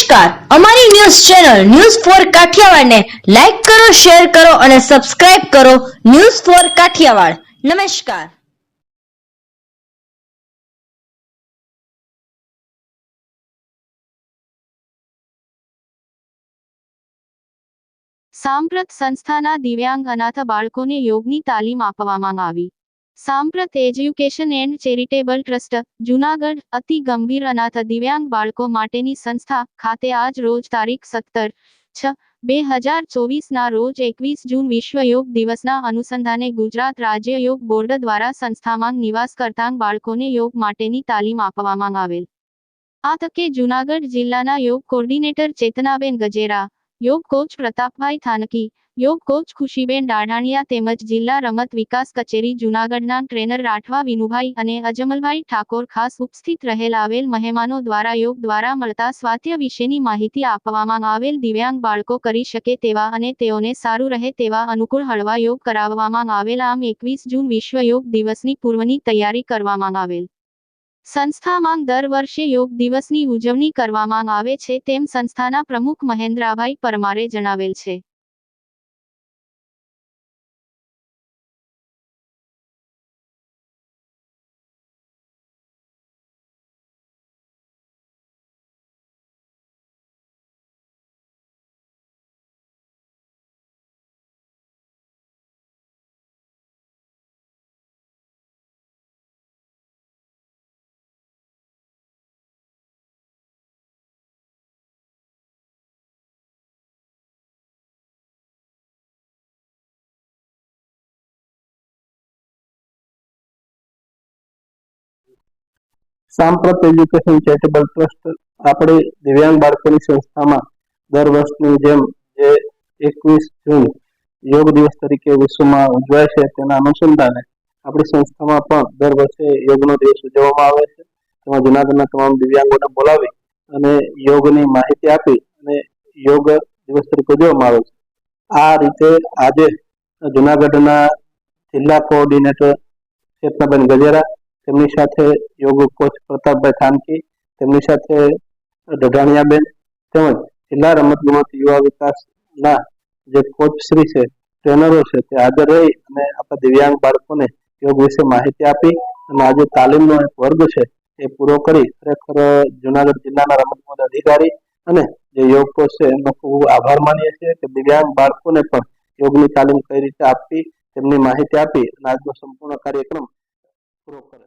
નમસ્કાર, અમારી news channel news for Kathiawad ને લાઈક કરો, શેર કરો અને સબસ્ક્રાઇબ કરો. News for Kathiawad. નમસ્કાર. સાંપ્રત સંસ્થાના દિવ્યાંગ અનાથ બાળકોને યોગની તાલીમ આપવામાં આવી. સાંપ્રત education and charitable trust, Junagadh અતિ ગંભીર અનાથ દિવ્યાંગ બાળકો માટેની સંસ્થા ખાતે આજ રોજ તારીખ 17/6/2024 ના રોજ 21 જૂન વિશ્વ યોગ દિવસના અનુસંધાને ગુજરાત રાજ્ય યોગ બોર્ડ દ્વારા સંસ્થામાં નિવાસ કરતા બાળકોને યોગ માટેની તાલીમ આપવામાં આવેલ. આ તકે જૂનાગઢ જિલ્લાના યોગ કોર્ડિનેટર ચેતનાબેન ગજેરા, યોગ કોચ પ્રતાપભાઈ થાનકી, યોગ કોચ ખુશીબેન દાઢાણીયા તેમજ જિલ્લા રમત વિકાસ કચેરી જૂનાગઢના ટ્રેનર રાઠવા વિનુભાઈ અને અજમલભાઈ ઠાકોર ખાસ ઉપસ્થિત રહેલ આવેલ મહેમાનો દ્વારા યોગ દ્વારા મળતા સ્વાસ્થ્ય વિશેની માહિતી આપવામાં આવેલ. દિવ્યાંગ બાળકો કરી શકે તેવા અને તેઓને સારું રહે તેવા અનુકૂળ હળવા યોગ કરાવવામાં આવેલ. આમ 21 જૂન વિશ્વ યોગ દિવસની પૂર્વની તૈયારી કરવામાં આવેલ. સંસ્થામાં દર વર્ષે યોગ દિવસની ઉજવણી કરવામાં આવે છે તેમ સંસ્થાના પ્રમુખ મહેન્દ્રભાઈ પરમારે જણાવેલ છે. સાંપ્રત એજ્યુકેશન ચેરિટેબલ ટ્રસ્ટ આપણી દિવ્યાંગ બાળકોની સંસ્થામાં દર વર્ષની જેમ જે 21 જૂન યોગ દિવસ તરીકે વિશ્વમાં ઉજવાય છે તેના અનુસંધાને આપણી સંસ્થામાં પણ દર વર્ષે યોગનો દિવસ ઉજવવામાં આવે છે. તેમાં જૂનાગઢના તમામ દિવ્યાંગોને બોલાવી અને યોગની માહિતી આપી અને યોગ દિવસ તરીકે ઉજવવામાં આવે છે. આ રીતે આજે જૂનાગઢના જિલ્લા કોઓર્ડિનેટર ચેતનાબેન ગજેરા, તેમની સાથે યોગ કોચ પ્રતાપભાઈ થાનકી, તેમની સાથે દઢાણીયાબેન તેમજ જિલ્લા રમતગમત યુવા વિકાસના જે કોચ શ્રી છે, ટ્રેનરો છે, તે હાજર રહી અને આપણા દિવ્યાંગ બાળકોને યોગ વિશે માહિતી આપી અને આજે તાલીમનો એક વર્ગ છે એ પૂરો કરી ખરેખર જૂનાગઢ જિલ્લાના રમતગમત અધિકારી અને જે યોગ કોચ છે એમનો ખૂબ આભાર માનીએ છીએ કે દિવ્યાંગ બાળકોને પણ યોગની તાલીમ કઈ રીતે આપવી તેમની માહિતી આપી અને આજનો સંપૂર્ણ કાર્યક્રમ પૂરો કરે.